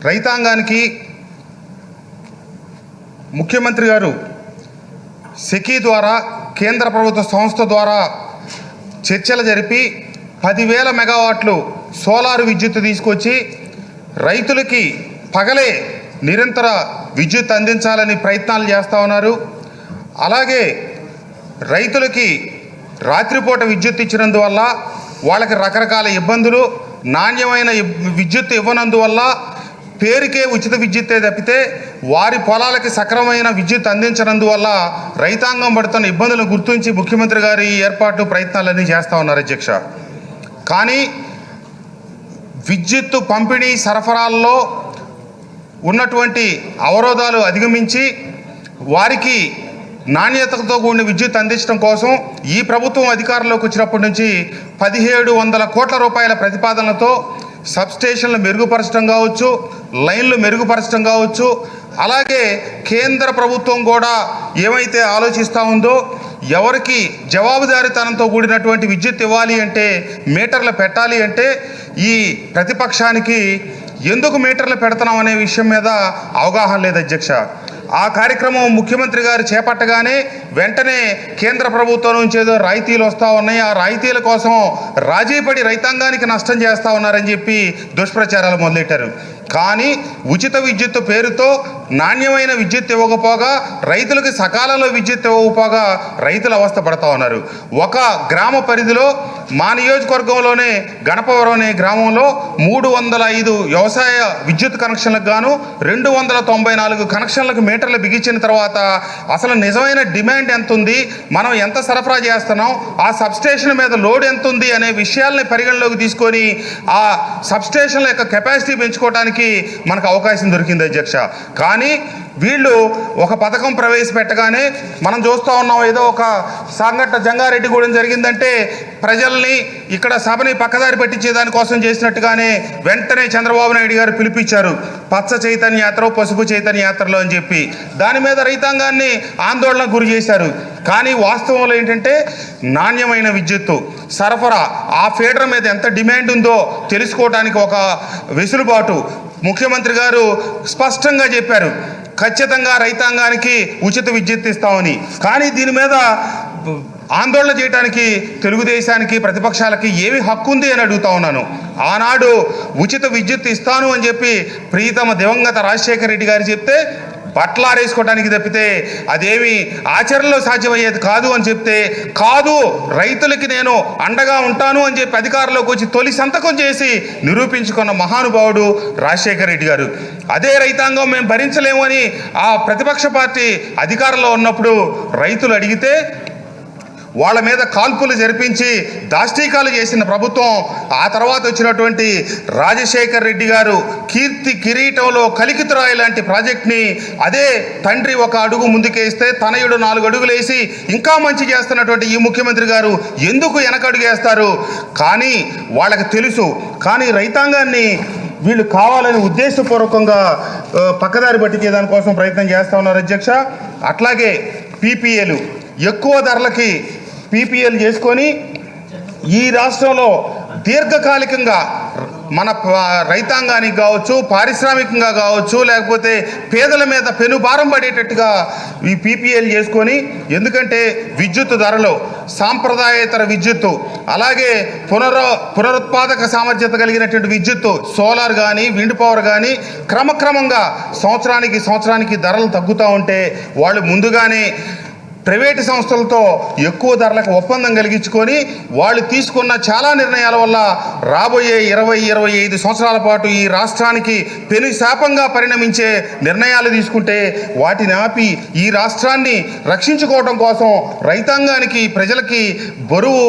రైతాంగానికి ముఖ్యమంత్రి గారు సెకీ ద్వారా కేంద్ర ప్రభుత్వ సంస్థ ద్వారా చర్చలు జరిపి 10,000 మెగావాట్లు సోలార్ విద్యుత్ తీసుకొచ్చి రైతులకి పగలే నిరంతర విద్యుత్ అందించాలని ప్రయత్నాలు చేస్తూ ఉన్నారు. అలాగే రైతులకి రాత్రిపూట విద్యుత్ ఇచ్చినందువల్ల వాళ్ళకి రకరకాల ఇబ్బందులు, నాణ్యమైన విద్యుత్ ఇవ్వనందువల్ల పేరుకే ఉచిత విద్యుత్తే తప్పితే వారి పొలాలకి సక్రమమైన విద్యుత్ అందించనందువల్ల రైతాంగం పడుతున్న ఇబ్బందులను గుర్తించి ముఖ్యమంత్రి గారి ఏర్పాటు ప్రయత్నాలన్నీ చేస్తూ ఉన్నారు అధ్యక్ష. కానీ విద్యుత్తు పంపిణీ సరఫరాల్లో ఉన్నటువంటి అవరోధాలు అధిగమించి వారికి నాణ్యతతో కూడిన విద్యుత్ అందించడం కోసం ఈ ప్రభుత్వం అధికారంలోకి వచ్చినప్పటి నుంచి 1,700 కోట్ల రూపాయల ప్రతిపాదనలతో సబ్స్టేషన్లు మెరుగుపరచడం కావచ్చు, లైన్లు మెరుగుపరచడం కావచ్చు, అలాగే కేంద్ర ప్రభుత్వం కూడా ఏమైతే ఆలోచిస్తూ ఉందో ఎవరికి జవాబుదారీతనంతో కూడినటువంటి విద్యుత్ ఇవ్వాలి అంటే మీటర్లు పెట్టాలి అంటే ఈ ప్రతిపక్షానికి ఎందుకు మీటర్లు పెడుతున్నాం అనే విషయం మీద అవగాహన లేదు అధ్యక్ష. ఆ కార్యక్రమం ముఖ్యమంత్రి గారు చేపట్టగానే వెంటనే కేంద్ర ప్రభుత్వం నుంచి ఏదో రాయితీలు వస్తూ ఉన్నాయి, ఆ రాయితీల కోసం రాజీపడి రైతాంగానికి నష్టం చేస్తూ ఉన్నారని చెప్పి దుష్ప్రచారాలు మొదలెట్టారు. కానీ ఉచిత విద్యుత్ పేరుతో నాణ్యమైన విద్యుత్ ఇవ్వకపోగా, రైతులకు సకాలంలో విద్యుత్ ఇవ్వకపోగా రైతులు అవస్థ పడుతూ ఉన్నారు. ఒక గ్రామ పరిధిలో మా నియోజకవర్గంలోనే గణపవరం అనే గ్రామంలో 305 వ్యవసాయ విద్యుత్ కనెక్షన్లకు గాను 294 కనెక్షన్లకు మీటర్లు బిగించిన తర్వాత అసలు నిజమైన డిమాండ్ ఎంత ఉంది, మనం ఎంత సరఫరా చేస్తున్నాం, ఆ సబ్స్టేషన్ మీద లోడ్ ఎంత ఉంది అనే విషయాల్ని పరిగణలోకి తీసుకొని ఆ సబ్స్టేషన్ల యొక్క కెపాసిటీ పెంచుకోవడానికి మనకు అవకాశం దొరికింది అధ్యక్ష. కానీ వీళ్ళు ఒక పథకం ప్రవేశపెట్టగానే మనం చూస్తూ ఉన్నాం, ఏదో ఒక సంఘటన జంగారెడ్డిగూడెం జరిగిందంటే ప్రజల్ని ఇక్కడ సభని పక్కదారి పట్టించే దానికోసం చేసినట్టుగానే వెంటనే చంద్రబాబు నాయుడు గారు పిలిపించారు పచ్చ చైతన్య యాత్ర, పసుపు చైతన్య యాత్రలో అని చెప్పి. దాని మీద రైతాంగాన్ని ఆందోళనకు గురి చేశారు. కానీ వాస్తవంలో ఏంటంటే నాణ్యమైన విద్యుత్తు సరఫరా, ఆ ఫీడర్ మీద ఎంత డిమాండ్ ఉందో తెలుసుకోవడానికి ఒక వెసులుబాటు ముఖ్యమంత్రి గారు స్పష్టంగా చెప్పారు, ఖచ్చితంగా రైతాంగానికి ఉచిత విద్యుత్ ఇస్తామని. కానీ దీని మీద ఆందోళన చేయడానికి తెలుగుదేశానికి ప్రతిపక్షాలకి ఏమి హక్కు ఉంది అని అడుగుతా ఉన్నాను. ఆనాడు ఉచిత విద్యుత్ ఇస్తాను అని చెప్పి ప్రీతమ దివంగత రాజశేఖర రెడ్డి గారు చెప్తే బట్టలారేసుకోవడానికి తప్పితే అదేమి ఆచరణలో సాధ్యమయ్యేది కాదు అని చెప్తే, కాదు రైతులకి నేను అండగా ఉంటాను అని చెప్పి అధికారంలోకి వచ్చి తొలి సంతకం చేసి నిరూపించుకున్న మహానుభావుడు రాజశేఖర రెడ్డి గారు. అదే రైతాంగం మేము భరించలేము అని ఆ ప్రతిపక్ష పార్టీ అధికారంలో ఉన్నప్పుడు రైతులు అడిగితే వాళ్ళ మీద కాల్పులు జరిపించి దాష్టీకాలు చేసిన ప్రభుత్వం, ఆ తర్వాత వచ్చినటువంటి రాజశేఖర రెడ్డి గారు కీర్తి కిరీటంలో కలికితురాయి లాంటి ప్రాజెక్ట్ని అదే తండ్రి ఒక అడుగు ముందుకేస్తే తనయుడు 4 అడుగులు వేసి ఇంకా మంచి చేస్తున్నటువంటి ఈ ముఖ్యమంత్రి గారు ఎందుకు వెనకడుగు వేస్తారు? కానీ వాళ్ళకి తెలుసు. కానీ రైతాంగాన్ని వీళ్ళు కావాలని ఉద్దేశపూర్వకంగా పక్కదారి పట్టించే దానికోసం ప్రయత్నం చేస్తూ ఉన్నారు అధ్యక్ష. అట్లాగే పీపీఏలు ఎక్కువ ధరలకి పీపీఎల్ చేసుకొని ఈ రాష్ట్రంలో దీర్ఘకాలికంగా మన రైతాంగానికి కావచ్చు, పారిశ్రామికంగా కావచ్చు, లేకపోతే పేదల మీద పెనుభారం పడేటట్టుగా ఈ పీపీఎల్ చేసుకొని, ఎందుకంటే విద్యుత్ ధరలు సాంప్రదాయేతర విద్యుత్తు, అలాగే పునరుత్పాదక సామర్థ్యత కలిగినటువంటి విద్యుత్తు సోలార్ కానీ విండ్ పవర్ కానీ క్రమక్రమంగా సంవత్సరానికి ధరలు తగ్గుతూ ఉంటే వాళ్ళు ముందుగానే ప్రైవేటు సంస్థలతో ఎక్కువ ధరలకు ఒప్పందం కలిగించుకొని వాళ్ళు తీసుకున్న చాలా నిర్ణయాల వల్ల రాబోయే 20-25 సంవత్సరాల పాటు ఈ రాష్ట్రానికి పెను శాపంగా పరిణమించే నిర్ణయాలు తీసుకుంటే వాటిని ఆపి ఈ రాష్ట్రాన్ని రక్షించుకోవడం కోసం రైతాంగానికి, ప్రజలకి బరువు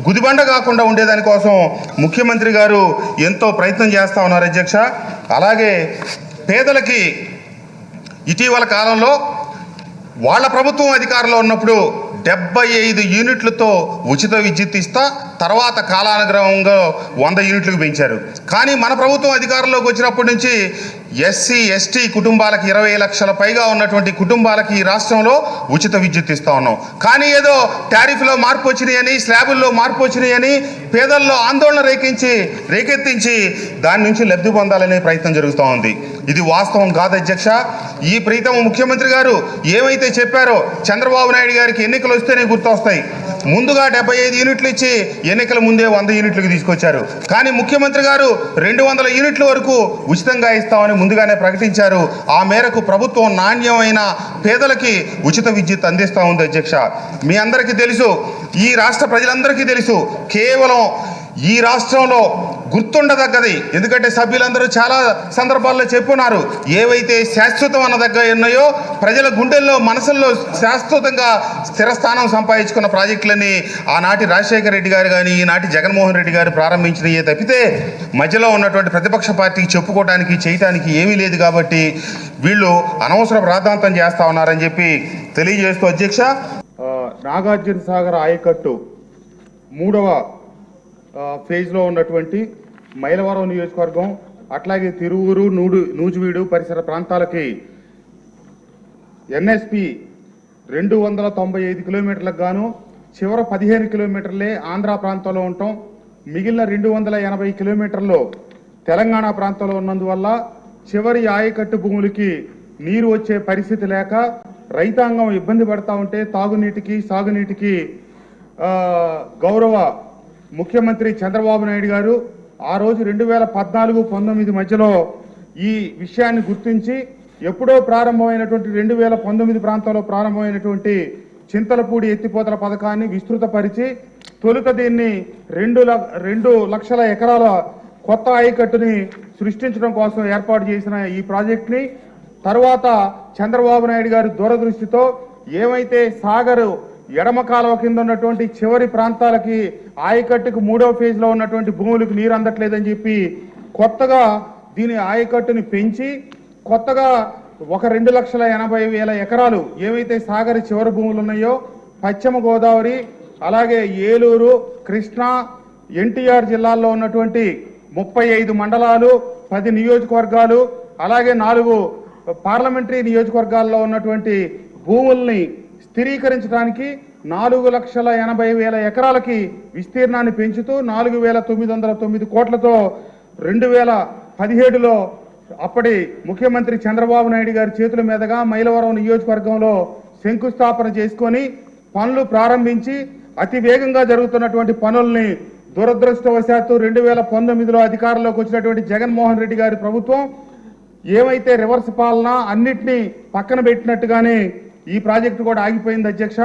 గుదిబండ కాకుండా ఉండేదానికోసం ముఖ్యమంత్రి గారు ఎంతో ప్రయత్నం చేస్తూ ఉన్నారు అధ్యక్ష. అలాగే పేదలకి ఇటీవల కాలంలో వాళ్ళ ప్రభుత్వం అధికారంలో ఉన్నప్పుడు 75 యూనిట్లతో ఉచిత విద్యుత్ ఇస్తా, తర్వాత కాలానుగ్రహంగా 100 యూనిట్లకు పెంచారు. కానీ మన ప్రభుత్వం అధికారంలోకి వచ్చినప్పటి నుంచి ఎస్సీ ఎస్టీ కుటుంబాలకి 20 లక్షల పైగా ఉన్నటువంటి కుటుంబాలకి ఈ రాష్ట్రంలో ఉచిత విద్యుత్ ఇస్తా ఉన్నాం. కానీ ఏదో టారిఫ్లో మార్పు వచ్చినాయని, స్లాబుల్లో మార్పు వచ్చినాయని పేదల్లో ఆందోళన రేకెత్తించి దాని నుంచి లబ్ధి పొందాలనే ప్రయత్నం జరుగుతూ ఉంది. ఇది వాస్తవం కాదు అధ్యక్ష. ఈ ప్రీతమ ముఖ్యమంత్రి గారు ఏమైతే చెప్పారో, చంద్రబాబు నాయుడు గారికి ఎన్నికలు వస్తేనే గుర్తొస్తాయి. ముందుగా 75 యూనిట్లు ఇచ్చి ఎన్నికల ముందే 100 యూనిట్లకు తీసుకొచ్చారు. కానీ ముఖ్యమంత్రి గారు 200 యూనిట్ల వరకు ఉచితంగా ఇస్తామని ముందుగానే ప్రకటించారు. ఆ మేరకు ప్రభుత్వం నాణ్యమైన పేదలకి ఉచిత విద్యుత్ అందిస్తూ ఉంది అధ్యక్ష. మీ అందరికీ తెలుసు, ఈ రాష్ట్ర ప్రజలందరికీ తెలుసు, కేవలం ఈ రాష్ట్రంలో గుర్తుండదగ్గది. ఎందుకంటే సభ్యులందరూ చాలా సందర్భాల్లో చెప్పున్నారు, ఏవైతే శాశ్వతం అన్నదగ్గ ఉన్నాయో ప్రజల గుండెల్లో మనసుల్లో శాశ్వతంగా స్థిరస్థానం సంపాదించుకున్న ప్రాజెక్టులని ఆనాటి రాజశేఖర రెడ్డి గారు కానీ ఈనాటి జగన్మోహన్ రెడ్డి గారు ప్రారంభించినయే తప్పితే మధ్యలో ఉన్నటువంటి ప్రతిపక్ష పార్టీకి చెప్పుకోవడానికి చేయటానికి ఏమీ లేదు. కాబట్టి వీళ్ళు అనవసర ప్రాధాంతం చేస్తూ ఉన్నారని చెప్పి తెలియజేస్తూ అధ్యక్ష, నాగార్జున సాగర్ ఆయకట్టు 3వ ఫేజ్లో ఉన్నటువంటి మైలవరం నియోజకవర్గం, అట్లాగే తిరువూరు, నూజివీడు పరిసర ప్రాంతాలకి ఎన్ఎస్పి 295 కిలోమీటర్లకు గాను చివర 15 కిలోమీటర్లే ఆంధ్ర ప్రాంతంలో ఉంటాం. మిగిలిన 280 కిలోమీటర్లు తెలంగాణ ప్రాంతంలో ఉన్నందువల్ల చివరి ఆయకట్టు భూములకి నీరు వచ్చే పరిస్థితి లేక రైతాంగం ఇబ్బంది పడతా ఉంటే తాగునీటికి సాగునీటికి గౌరవ ముఖ్యమంత్రి చంద్రబాబు నాయుడు గారు ఆ రోజు 2014-19 మధ్యలో ఈ విషయాన్ని గుర్తించి ఎప్పుడో ప్రారంభమైనటువంటి 2019 ప్రాంతంలో ప్రారంభమైనటువంటి చింతలపూడి ఎత్తిపోతల పథకాన్ని విస్తృతపరిచి తొలుత దీన్ని 2 లక్షల ఎకరాల కొత్త ఆయకట్టుని సృష్టించడం కోసం ఏర్పాటు చేసిన ఈ ప్రాజెక్ట్ని తర్వాత చంద్రబాబు నాయుడు గారి దూరదృష్టితో ఏమైతే సాగరు ఎడమ కాలువ కింద ఉన్నటువంటి చివరి ప్రాంతాలకి ఆయకట్టుకు 3వ ఫేజ్లో ఉన్నటువంటి భూములకు నీరు అందట్లేదని చెప్పి కొత్తగా దీని ఆయకట్టుని పెంచి కొత్తగా ఒక 2,80,000 ఎకరాలు ఏవైతే సాగర్ చివరి భూములు ఉన్నాయో పశ్చిమ గోదావరి, అలాగే ఏలూరు, కృష్ణా, ఎన్టీఆర్ జిల్లాల్లో ఉన్నటువంటి 35 మండలాలు, 10 నియోజకవర్గాలు, అలాగే 4 పార్లమెంటరీ నియోజకవర్గాల్లో ఉన్నటువంటి భూముల్ని స్థిరీకరించడానికి 4,80,000 ఎకరాలకి విస్తీర్ణాన్ని పెంచుతూ 4,909 కోట్లతో 2017లో అప్పటి ముఖ్యమంత్రి చంద్రబాబు నాయుడు గారి చేతుల మీదుగా మైలవరం నియోజకవర్గంలో శంకుస్థాపన చేసుకొని పనులు ప్రారంభించి అతి వేగంగా జరుగుతున్నటువంటి పనుల్ని దురదృష్టవశాత్తు 2019లో అధికారంలోకి వచ్చినటువంటి జగన్మోహన్ రెడ్డి గారి ప్రభుత్వం ఏమైతే రివర్స్ పాలన అన్నిటినీ పక్కన పెట్టినట్టుగానే ఈ ప్రాజెక్టు కూడా ఆగిపోయింది అధ్యక్ష.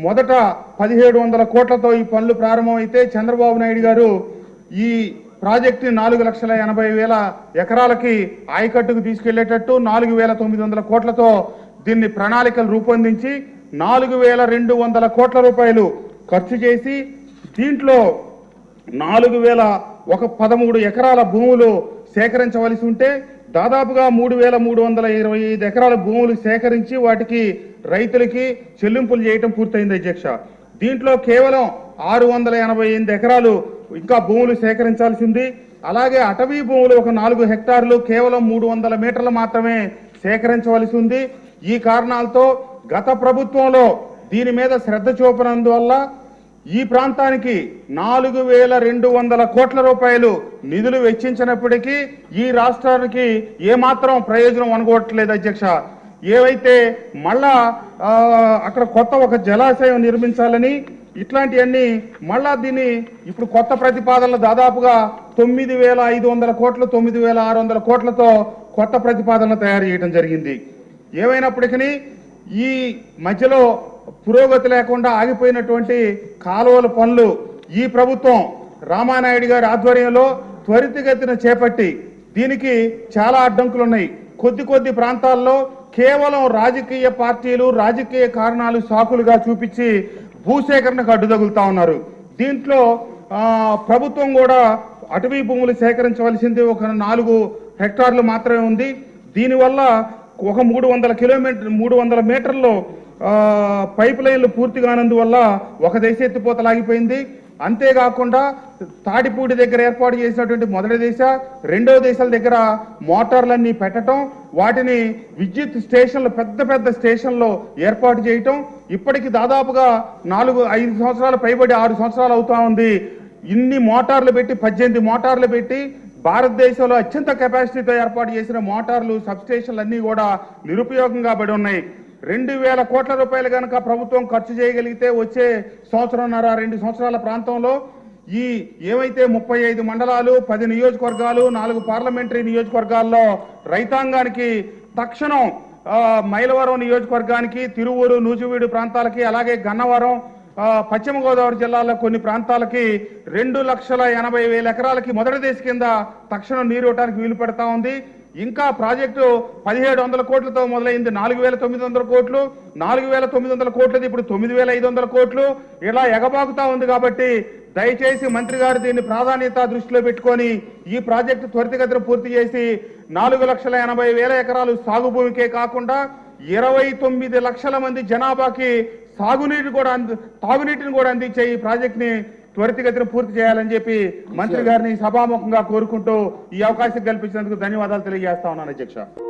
మొదట 1,700 కోట్లతో ఈ పనులు ప్రారంభమైతే చంద్రబాబు నాయుడు గారు ఈ ప్రాజెక్టుని 4,80,000 ఎకరాలకి ఆయకట్టుకు తీసుకెళ్లేటట్టు 4,900 కోట్లతో దీన్ని ప్రణాళికలు రూపొందించి 4,200 కోట్ల రూపాయలు ఖర్చు చేసి దీంట్లో 4,013 ఎకరాల భూములు సేకరించవలసి ఉంటే దాదాపుగా 3,325 ఎకరాల భూములు సేకరించి వాటికి రైతులకి చెల్లింపులు చేయటం పూర్తయింది అధ్యక్ష. దీంట్లో కేవలం 688 ఎకరాలు ఇంకా భూములు సేకరించాల్సింది. అలాగే అటవీ భూములు ఒక 4 హెక్టార్లు కేవలం 300 మీటర్లు మాత్రమే సేకరించవలసి ఉంది. ఈ కారణాలతో గత ప్రభుత్వంలో దీని మీద శ్రద్ధ చూపనందువల్ల ఈ ప్రాంతానికి 4,200 కోట్ల రూపాయలు నిధులు వెచ్చించినప్పటికీ ఈ రాష్ట్రానికి ఏమాత్రం ప్రయోజనం అనుకోవట్లేదు అధ్యక్ష. ఏవైతే మళ్ళా అక్కడ కొత్త ఒక జలాశయం నిర్మించాలని ఇట్లాంటివన్నీ మళ్ళా దీన్ని ఇప్పుడు కొత్త ప్రతిపాదనలు దాదాపుగా 9,500 కోట్లు 9,600 కోట్లతో కొత్త ప్రతిపాదనలు తయారు చేయడం జరిగింది. ఏమైనప్పటికీ ఈ మధ్యలో పురోగతి లేకుండా ఆగిపోయినటువంటి కాలువల పనులు ఈ ప్రభుత్వం రామానాయుడు గారి ఆధ్వర్యంలో త్వరితగతిన చేపట్టి దీనికి చాలా అడ్డంకులు ఉన్నాయి. కొద్ది ప్రాంతాల్లో కేవలం రాజకీయ పార్టీలు రాజకీయ కారణాలు సాకులుగా చూపించి భూసేకరణకు అడ్డు తగులుతా ఉన్నారు. దీంట్లో ప్రభుత్వం కూడా అటవీ భూములు సేకరించవలసింది ఒక 4 హెక్టార్లు మాత్రమే ఉంది. దీనివల్ల ఒక 300 మీటర్లు పైప్ లైన్లు పూర్తి కానందువల్ల ఒక దేశ ఎత్తిపోతలాగిపోయింది. అంతేకాకుండా తాడిపూడి దగ్గర ఏర్పాటు చేసినటువంటి మొదటి దశ, రెండో దశల దగ్గర మోటార్లన్నీ పెట్టడం, వాటిని విద్యుత్ స్టేషన్లు పెద్ద పెద్ద స్టేషన్లో ఏర్పాటు చేయటం. ఇప్పటికి దాదాపుగా 4-5 సంవత్సరాలు పైబడి 6 సంవత్సరాలు అవుతా ఉంది. ఇన్ని మోటార్లు పెట్టి 18 మోటార్లు పెట్టి భారతదేశంలో అత్యంత కెపాసిటీతో ఏర్పాటు చేసిన మోటార్లు, సబ్స్టేషన్లు అన్నీ కూడా నిరుపయోగంగా పడి ఉన్నాయి. 2000 కోట్ల రూపాయలు కనుక ప్రభుత్వం ఖర్చు చేయగలిగితే వచ్చే 1.5-2 సంవత్సరాల ప్రాంతంలో ఈ ఏవైతే 35 మండలాలు, 10 నియోజకవర్గాలు, 4 పార్లమెంటరీ నియోజకవర్గాల్లో రైతాంగానికి తక్షణం మైలవరం నియోజకవర్గానికి, తిరువూరు, నూజివీడు ప్రాంతాలకి, అలాగే గన్నవరం, పశ్చిమ గోదావరి జిల్లాలో కొన్ని ప్రాంతాలకి 2,80,000 ఎకరాలకి మొదటి దశ కింద తక్షణం నీరు ఇవ్వడానికి వీలు పెడతా ఉంది. ఇంకా ప్రాజెక్టు 1,700 కోట్లతో మొదలైంది 4,900 కోట్లు, 4,900 కోట్లది ఇప్పుడు 9,500 కోట్లు, ఇలా ఎగబాకుతా ఉంది. కాబట్టి దయచేసి మంత్రి గారు దీన్ని ప్రాధాన్యత దృష్టిలో పెట్టుకొని ఈ ప్రాజెక్టు త్వరితగతిన పూర్తి చేసి 4,80,000 ఎకరాలు సాగు భూమికే కాకుండా 29 లక్షల మంది జనాభాకి తాగునీటిని కూడా అందించే ఈ ప్రాజెక్ట్ని త్వరితగతిన పూర్తి చేయాలని చెప్పి మంత్రి గారిని సభాముఖంగా కోరుకుంటూ ఈ అవకాశం కల్పించినందుకు ధన్యవాదాలు తెలియజేస్తా ఉన్నాను అధ్యక్ష.